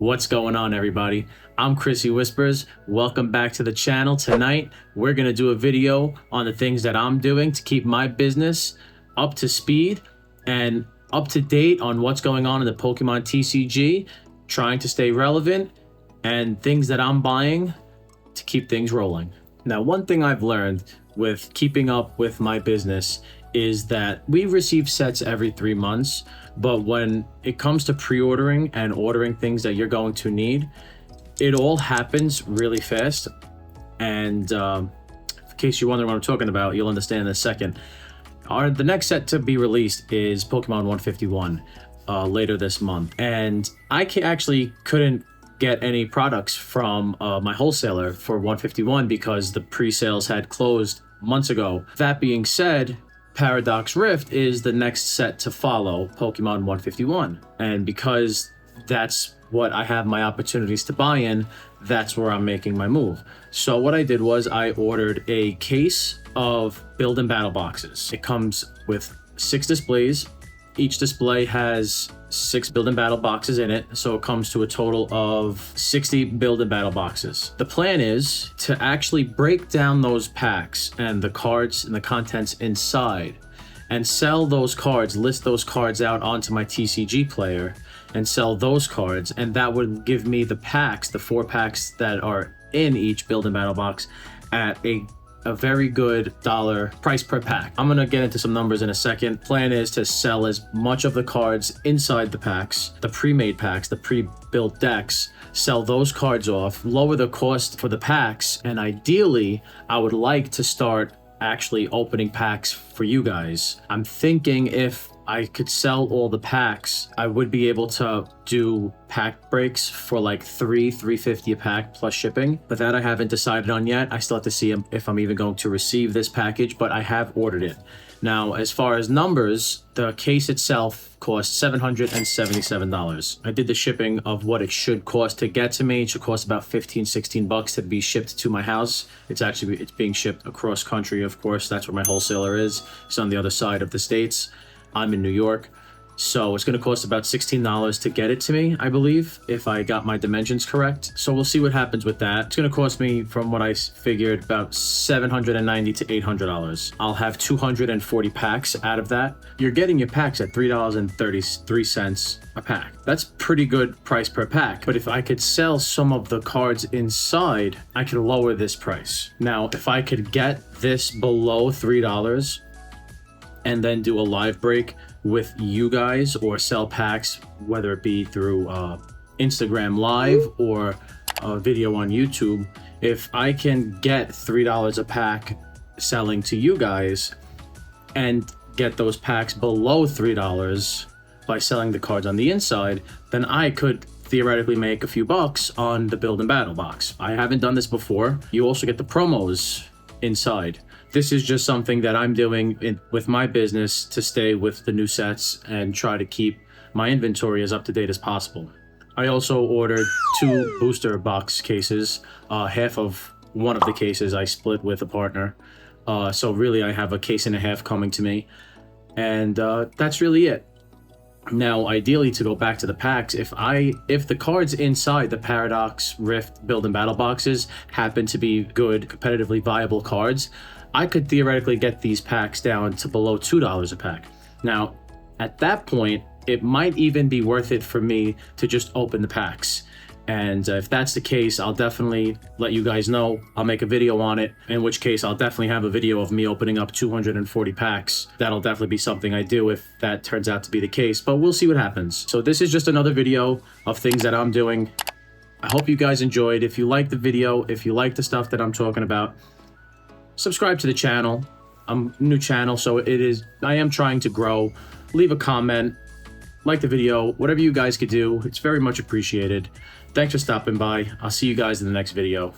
What's going on, everybody? I'm Chrissy Whispers. Welcome back to the channel. Tonight, we're going to do a video on the things that I'm doing to keep my business up to speed and up to date on what's going on in the Pokemon TCG, trying to stay relevant, and things that I'm buying to keep things rolling. Now, one thing I've learned with keeping up with my business is that we receive sets every 3 months, but when it comes to pre-ordering and ordering things that you're going to need, it all happens really fast. And in case you're wondering what I'm talking about, you'll understand in a second. The next set to be released is Pokemon 151 later this month, and I actually couldn't get any products from my wholesaler for 151 because the pre-sales had closed months ago. That being said, Paradox Rift is the next set to follow Pokemon 151, and because that's what I have my opportunities to buy in, that's where I'm making my move. So what I did was I ordered a case of build and battle boxes. It comes with 6 displays. Each display has 6 build and battle boxes in it, so it comes to a total of 60 build and battle boxes. The plan is to actually break down those packs and the cards and the contents inside and sell those cards, list those cards out onto my TCG player and sell those cards, and that would give me the packs, the 4 packs that are in each build and battle box at a very good dollar price per pack. I'm gonna get into some numbers in a second. Plan is to sell as much of the cards inside the packs, the pre-made packs, the pre-built decks, sell those cards off, lower the cost for the packs, and ideally, I would like to start actually opening packs for you guys. I'm thinking if I could sell all the packs, I would be able to do pack breaks for like $350 a pack plus shipping, but that I haven't decided on yet. I still have to see if I'm even going to receive this package, but I have ordered it. Now, as far as numbers, the case itself cost $777. I did the shipping of what it should cost to get to me. It should cost about 15-16 bucks to be shipped to my house. It's being shipped across country, of course. That's where my wholesaler is. It's on the other side of the states. I'm in New York, so it's going to cost about $16 to get it to me, I believe, if I got my dimensions correct. So we'll see what happens with that. It's going to cost me, from what I figured, about $790 to $800. I'll have 240 packs out of that. You're getting your packs at $3.33 a pack. That's pretty good price per pack, but if I could sell some of the cards inside, I could lower this price. Now, if I could get this below $3, and then do a live break with you guys or sell packs, whether it be through Instagram Live or a video on YouTube, if I can get $3 a pack selling to you guys and get those packs below $3 by selling the cards on the inside, then I could theoretically make a few bucks on the build and battle box. I haven't done this before. You also get the promos inside. This is just something that I'm doing with my business to stay with the new sets and try to keep my inventory as up to date as possible. I also ordered 2 booster box cases. Half of one of the cases I split with a partner. So really I have a case and a half coming to me. And that's really it. Now, ideally, to go back to the packs, if the cards inside the Paradox Rift build and battle boxes happen to be good, competitively viable cards, I could theoretically get these packs down to below $2 a pack. Now, at that point, it might even be worth it for me to just open the packs. And if that's the case, I'll definitely let you guys know. I'll make a video on it, in which case I'll definitely have a video of me opening up 240 packs. That'll definitely be something I do if that turns out to be the case, but we'll see what happens. So this is just another video of things that I'm doing. I hope you guys enjoyed. If you like the video, if you like the stuff that I'm talking about, subscribe to the channel. I'm a new channel, so I am trying to grow. Leave a comment, like the video, whatever you guys could do. It's very much appreciated. Thanks for stopping by. I'll see you guys in the next video.